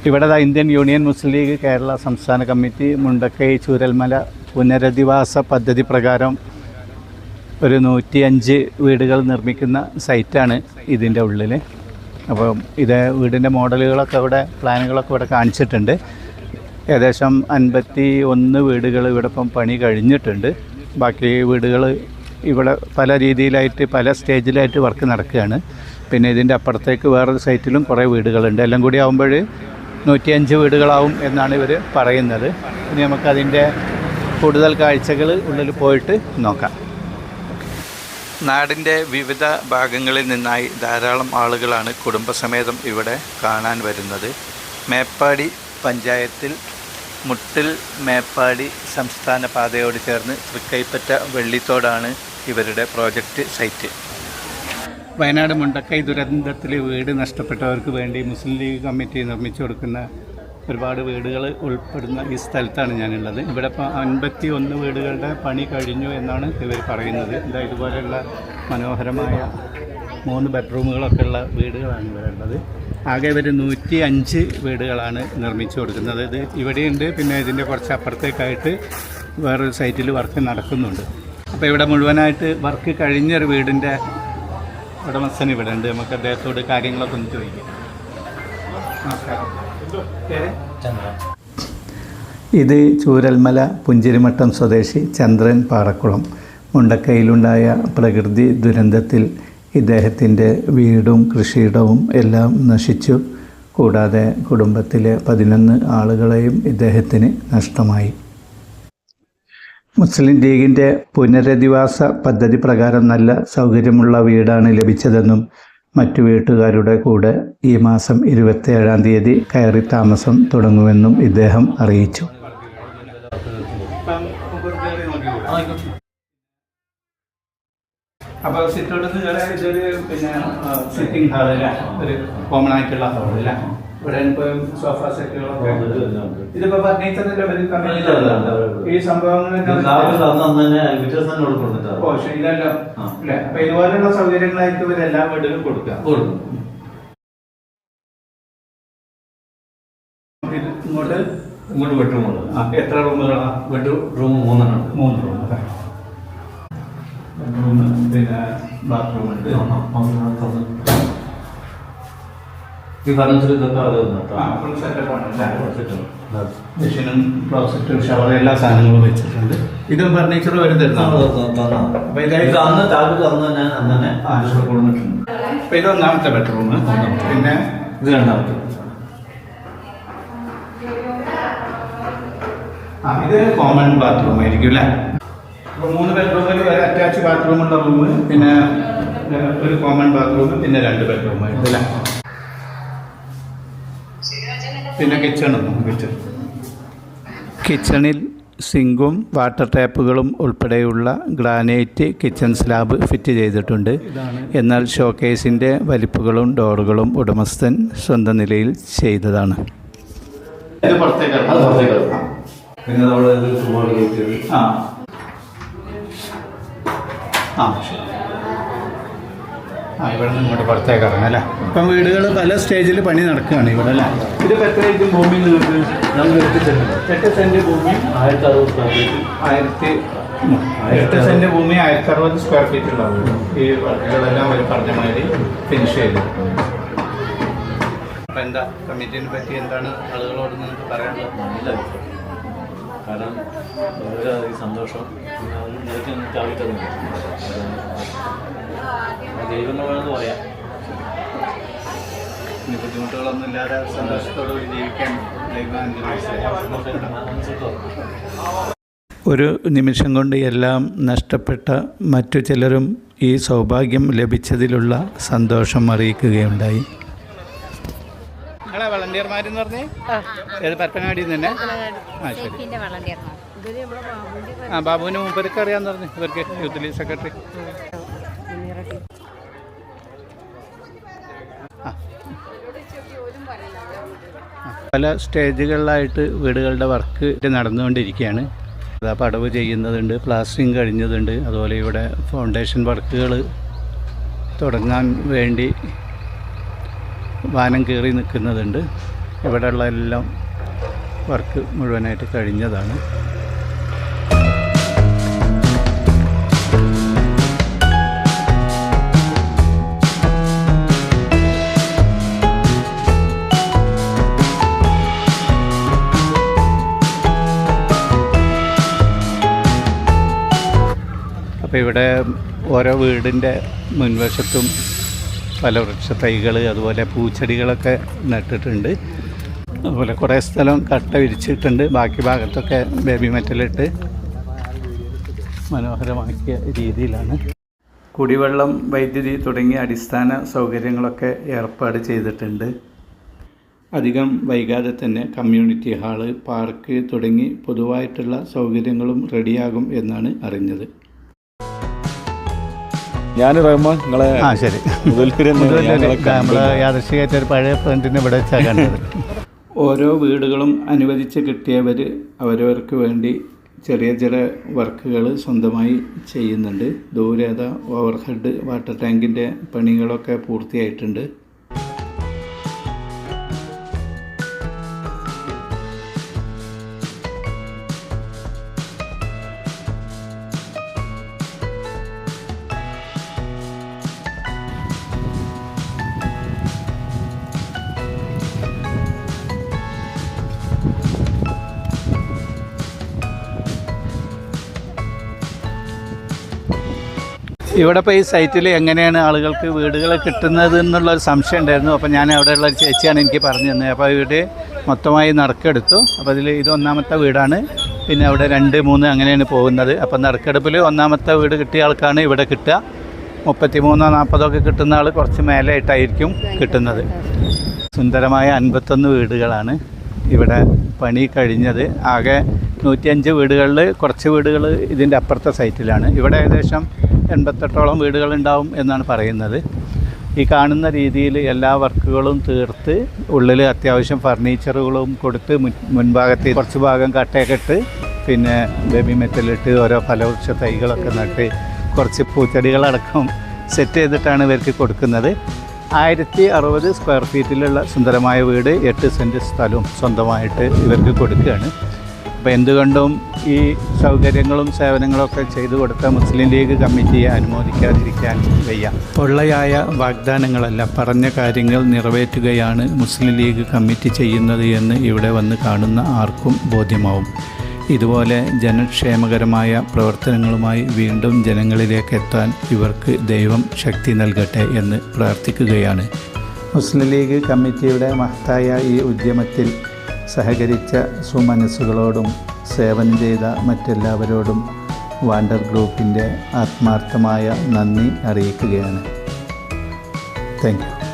ഇവിടെ Indian union മുസ്ലിം league Kerala സംസ്ഥാന committee Mundakkai Chooralmala പുനരധിവാസ പദ്ധതി പ്രകാരം ഒരു 105 വീടുകൾ നിർമ്മിക്കുന്ന സൈറ്റാണ് ഇതിൻ്റെ ഉള്ളിൽ. അപ്പോൾ ഇത് വീടിൻ്റെ മോഡലുകളൊക്കെ ഇവിടെ പ്ലാനുകളൊക്കെ ഇവിടെ കാണിച്ചിട്ടുണ്ട്. ഏകദേശം 51 വീടുകൾ ഇവിടെ ഇപ്പം പണി കഴിഞ്ഞിട്ടുണ്ട്. ബാക്കി വീടുകൾ ഇവിടെ പല രീതിയിലായിട്ട് പല സ്റ്റേജിലായിട്ട് വർക്ക് നടക്കുകയാണ്. പിന്നെ ഇതിൻ്റെ അപ്പുറത്തേക്ക് വേറൊരു സൈറ്റിലും കുറേ വീടുകളുണ്ട്. എല്ലാം കൂടി ആകുമ്പോൾ 105 വീടുകളാവും എന്നാണ് ഇവർ പറയുന്നത്. ഇനി നമുക്കതിൻ്റെ കൂടുതൽ കാഴ്ചകൾ ഉള്ളിൽ പോയിട്ട് നോക്കാം. നാടിൻ്റെ വിവിധ ഭാഗങ്ങളിൽ നിന്നായി ധാരാളം ആളുകളാണ് കുടുംബസമേതം ഇവിടെ കാണാൻ വരുന്നത്. മേപ്പാടി പഞ്ചായത്തിൽ മുട്ടിൽ മേപ്പാടി സംസ്ഥാന പാതയോട് ചേർന്ന് തൃക്കൈപ്പറ്റ വെള്ളിത്തോടാണ് ഇവരുടെ പ്രോജക്റ്റ് സൈറ്റ്. വയനാട് മുണ്ടക്കൈ ദുരന്തത്തിൽ വീട് നഷ്ടപ്പെട്ടവർക്ക് വേണ്ടി മുസ്ലിം ലീഗ് കമ്മിറ്റി നിർമ്മിച്ചു കൊടുക്കുന്ന ഒരുപാട് വീടുകൾ ഉൾപ്പെടുന്ന ഈ സ്ഥലത്താണ് ഞാനുള്ളത്. ഇവിടെ ഇപ്പോൾ 51 വീടുകളുടെ പണി കഴിഞ്ഞു എന്നാണ് ഇവർ പറയുന്നത്. ഇതുപോലെയുള്ള മനോഹരമായ 3 ബെഡ്റൂമുകളൊക്കെ ഉള്ള വീടുകളാണ് ഇവരുള്ളത്. ആകെ ഇവർ 105 വീടുകളാണ് നിർമ്മിച്ചു കൊടുക്കുന്നത്. ഇത് ഇവിടെയുണ്ട്, പിന്നെ ഇതിൻ്റെ കുറച്ച് അപ്പുറത്തേക്കായിട്ട് വേറൊരു സൈറ്റിൽ വർക്ക് നടക്കുന്നുണ്ട്. അപ്പോൾ ഇവിടെ മുഴുവനായിട്ട് വർക്ക് കഴിഞ്ഞൊരു വീടിൻ്റെ ഉടമസ്ഥൻ ഇവിടെ ഉണ്ട്. നമുക്ക് അദ്ദേഹത്തോട് കാര്യങ്ങളൊക്കെ ഒന്ന് ചോദിക്കാം. നമസ്കാരം. ഇത് ചൂരൽമല പുഞ്ചിരിമട്ടം സ്വദേശി ചന്ദ്രൻ പാറക്കുളം. മുണ്ടക്കൈയിലുണ്ടായ പ്രകൃതി ദുരന്തത്തിൽ ഇദ്ദേഹത്തിൻ്റെ വീടും കൃഷിയിടവും എല്ലാം നശിച്ചു. കൂടാതെ കുടുംബത്തിലെ 11 ആളുകളെയും ഇദ്ദേഹത്തിന് നഷ്ടമായി. മുസ്ലിം ലീഗിൻ്റെ പുനരധിവാസ പദ്ധതി പ്രകാരം നല്ല സൗകര്യമുള്ള വീടാണ് ലഭിച്ചതെന്നും മറ്റു വീട്ടുകാരുടെ കൂടെ ഈ മാസം 27-ാം തീയതി കയറി താമസം തുടങ്ങുമെന്നും ഇദ്ദേഹം അറിയിച്ചു. അപ്പോൾ ഇതൊരു പിന്നെ സിറ്റിംഗ് ഹാളല്ല, ഒരു കോമൺ ആയിട്ടുള്ള ഹാളല്ല. ഇവിടെ സോഫ സെറ്റുകളൊക്കെ ഇതിപ്പോ ഈ സംഭവങ്ങൾ ഇതെല്ലാം അല്ലേ. അപ്പൊ ഇതുപോലെയുള്ള സൗകര്യങ്ങളായിട്ട് ഇവർ എല്ലാ വീടുകളും കൊടുക്കുക. ഇങ്ങോട്ട് ബെഡ്റൂമുണ്ട്. എത്ര റൂമുകളാണ്? Bedroom 3 room. പിന്നെ ബാത്റൂം ഉണ്ട്. ഈ ഫർണിച്ചർ ഫുൾ സെറ്റപ്പാണ്. മെഷീനും ക്ലോസറ്റും ഷവർ എല്ലാ സാധനങ്ങളും വെച്ചിട്ടുണ്ട്. ഇതും ഫർണിച്ചർ വരുന്നുണ്ട്. അപ്പൊ ഇത് 1ാമത്തെ ബെഡ്റൂം. പിന്നെ ഇത് 2ാമത്തെ. ഇത് കോമൺ ബാത്റൂം ആയിരിക്കും അല്ലേ. അപ്പോൾ 3 ബെഡ്റൂമിൽ ഒരു അറ്റാച്ച് ബാത്റൂമുള്ള റൂം, പിന്നെ ഒരു കോമൺ ബാത്റൂം, പിന്നെ 2 ബെഡ്റൂം ആയിട്ട് അല്ലേ. പിന്നെ കിച്ചണിൽ സിങ്കും വാട്ടർ ടാപ്പുകളും ഉൾപ്പെടെയുള്ള ഗ്രാനൈറ്റ് കിച്ചൺ സ്ലാബ് ഫിറ്റ് ചെയ്തിട്ടുണ്ട്. എന്നാൽ ഷോക്കേസിൻ്റെ വലിപ്പുകളും ഡോറുകളും ഉടമസ്ഥൻ സ്വന്തം നിലയിൽ ചെയ്തതാണ്. ഇവിടെ നിന്ന് ഇങ്ങോട്ട് പുറത്തേക്ക് ഇറങ്ങാം അല്ലേ. ഇപ്പം വീടുകൾ പല സ്റ്റേജിൽ പണി നടക്കുകയാണ് ഇവിടെ അല്ലേ. ഇതിപ്പോൾ എത്ര ഏക്കും ഭൂമി നിങ്ങൾക്ക്? 8 സെൻറ്റ് ഭൂമി 1060 സ്ക്വയർ ഫീറ്റ്. 8 സെൻറ്റ് ഭൂമി 1060 സ്ക്വയർ ഫീറ്റ് ഉള്ള വീട്. ഈ വർക്കുകളെല്ലാം അവർ പറഞ്ഞ മാതിരി ഫിനിഷ് ചെയ്തു. അപ്പം എന്താ കമ്മിറ്റിനെ പറ്റി എന്താണ് ആളുകളോട് നിങ്ങൾക്ക് പറയാനുള്ളത്? കാരണം ഈ സന്തോഷം ദൈവങ്ങളാണെന്ന് പറയാം. ഇനി ബുദ്ധിമുട്ടുകളൊന്നും ഇല്ലാതെ സന്തോഷത്തോടുകൂടി ജീവിക്കാൻ ഒരു നിമിഷം കൊണ്ട് എല്ലാം നഷ്ടപ്പെട്ട മറ്റു ചിലരും ഈ സൗഭാഗ്യം ലഭിച്ചതിലുള്ള സന്തോഷം അറിയിക്കുകയുണ്ടായി. നിങ്ങളെ വളണ്ടിയർമാരെന്ന് പറഞ്ഞേ ഏത് പരപ്പനാടിയിൽ നിന്ന് തന്നെ? ശരി. ബാബുവിന് മുമ്പൊക്കെ അറിയാമെന്ന് പറഞ്ഞു. ഇവർക്ക് യൂത്ത് ലീഗ് സെക്രട്ടറി. പല സ്റ്റേജുകളിലായിട്ട് വീടുകളുടെ വർക്ക് നടന്നുകൊണ്ടിരിക്കുകയാണ്. പടവ് ചെയ്യുന്നതുണ്ട്, പ്ലാസ്റ്ററിങ് കഴിഞ്ഞതുണ്ട്. അതുപോലെ ഇവിടെ ഫൗണ്ടേഷൻ വർക്കുകൾ തുടങ്ങാൻ വേണ്ടി വാനം കയറി നിൽക്കുന്നതുണ്ട്. ഇവിടെയുള്ള എല്ലാം വർക്ക് മുഴുവനായിട്ട് കഴിഞ്ഞതാണ്. അപ്പോൾ ഇവിടെ ഓരോ വീടിൻ്റെ മുൻവശത്തും ഫലവൃക്ഷ തൈകൾ അതുപോലെ പൂച്ചെടികളൊക്കെ നട്ടിട്ടുണ്ട്. അതുപോലെ കുറേ സ്ഥലം കട്ട വിരിച്ചിട്ടുണ്ട്. ബാക്കി ഭാഗത്തൊക്കെ ബേബി മെറ്റലിട്ട് മനോഹരമാക്കിയ രീതിയിലാണ്. കുടിവെള്ളം, വൈദ്യുതി തുടങ്ങിയ അടിസ്ഥാന സൗകര്യങ്ങളൊക്കെ ഏർപ്പാട് ചെയ്തിട്ടുണ്ട്. അധികം വൈകാതെ തന്നെ കമ്മ്യൂണിറ്റി ഹാള്, പാർക്ക് തുടങ്ങി പൊതുവായിട്ടുള്ള സൗകര്യങ്ങളും റെഡിയാകും എന്നാണ് അറിഞ്ഞത്. ഞാൻ റഹ്മാൻ, നിങ്ങളെ ശരി, നമ്മൾ യാദൃശ്ചികമായിട്ട് ഒരു പഴയ ഫ്രണ്ടിനെ ഇവിടെ വെച്ചാൽ കണ്ടത്. ഓരോ വീടുകളും അനുവദിച്ച് കിട്ടിയവർ അവരവർക്ക് വേണ്ടി ചെറിയ ചെറിയ വർക്കുകൾ സ്വന്തമായി ചെയ്യുന്നുണ്ട്. ദൂരേത ഓവർഹെഡ് വാട്ടർ ടാങ്കിൻ്റെ പണികളൊക്കെ പൂർത്തിയായിട്ടുണ്ട്. ഇവിടെ ഇപ്പോൾ ഈ സൈറ്റിൽ എങ്ങനെയാണ് ആളുകൾക്ക് വീടുകൾ കിട്ടുന്നത് എന്നുള്ളൊരു സംശയം ഉണ്ടായിരുന്നു. അപ്പോൾ ഞാൻ അവിടെയുള്ള ഒരു ചേച്ചിയാണ് എനിക്ക് പറഞ്ഞു തന്നത്. അപ്പോൾ വീട് മൊത്തമായി നറുക്കെടുത്തു. അപ്പോൾ ഇത് ഒന്നാമത്തെ വീടാണ്. പിന്നെ അവിടെ 2, 3 അങ്ങനെയാണ് പോകുന്നത്. അപ്പോൾ നറുക്കെടുപ്പിൽ ഒന്നാമത്തെ വീട് കിട്ടിയ ആൾക്കാണ് ഇവിടെ കിട്ടുക. 33, 40 കിട്ടുന്ന ആൾ കുറച്ച് മേലെയായിട്ടായിരിക്കും കിട്ടുന്നത്. സുന്ദരമായ 51 വീടുകളാണ് ഇവിടെ പണി കഴിഞ്ഞത്. ആകെ 105 വീടുകളിൽ കുറച്ച് വീടുകൾ ഇതിൻ്റെ അപ്പുറത്തെ സൈറ്റിലാണ്. ഇവിടെ ഏകദേശം 88ഓളം വീടുകളുണ്ടാവും എന്നാണ് പറയുന്നത്. ഈ കാണുന്ന രീതിയിൽ എല്ലാ വർക്കുകളും തീർത്ത് ഉള്ളിൽ അത്യാവശ്യം ഫർണിച്ചറുകളും കൊടുത്ത് മുൻഭാഗത്ത് കുറച്ച് ഭാഗം കട്ടയൊക്കെ ഇട്ട് പിന്നെ ബേബി മെറ്റലിട്ട് ഓരോ ഫലവൃക്ഷ തൈകളൊക്കെ നട്ട് കുറച്ച് പൂച്ചെടികളടക്കം സെറ്റ് ചെയ്തിട്ടാണ് ഇവർക്ക് കൊടുക്കുന്നത്. 1060 സ്ക്വയർ ഫീറ്റിലുള്ള സുന്ദരമായ വീട്, 8 സെൻറ്റ് സ്ഥലവും സ്വന്തമായിട്ട് ഇവർക്ക് കൊടുക്കുകയാണ്. അപ്പോൾ എന്തുകൊണ്ടും ഈ സൗകര്യങ്ങളും സേവനങ്ങളൊക്കെ ചെയ്തു കൊടുത്ത മുസ്ലിം ലീഗ് കമ്മിറ്റിയെ അനുമോദിക്കാതിരിക്കാൻ വയ്യ. പൊള്ളയായ വാഗ്ദാനങ്ങളല്ല, പറഞ്ഞ കാര്യങ്ങൾ നിറവേറ്റുകയാണ് മുസ്ലിം ലീഗ് കമ്മിറ്റി ചെയ്യുന്നത് എന്ന് ഇവിടെ വന്ന് കാണുന്ന ആർക്കും ബോധ്യമാവും. ഇതുപോലെ ജനക്ഷേമകരമായ പ്രവർത്തനങ്ങളുമായി വീണ്ടും ജനങ്ങളിലേക്ക് എത്താൻ ഇവർക്ക് ദൈവം ശക്തി നൽകട്ടെ എന്ന് പ്രാർത്ഥിക്കുകയാണ്. മുസ്ലിം ലീഗ് കമ്മിറ്റിയുടെ മഹത്തായ ഈ ഉദ്യമത്തിൽ സഹകരിച്ച സുമനസ്സുകളോടും സേവനം ചെയ്ത മറ്റെല്ലാവരോടും വാണ്ടർ ഗ്രൂപ്പിൻ്റെ ആത്മാർത്ഥമായ നന്ദി അറിയിക്കുകയാണ്. Thank you.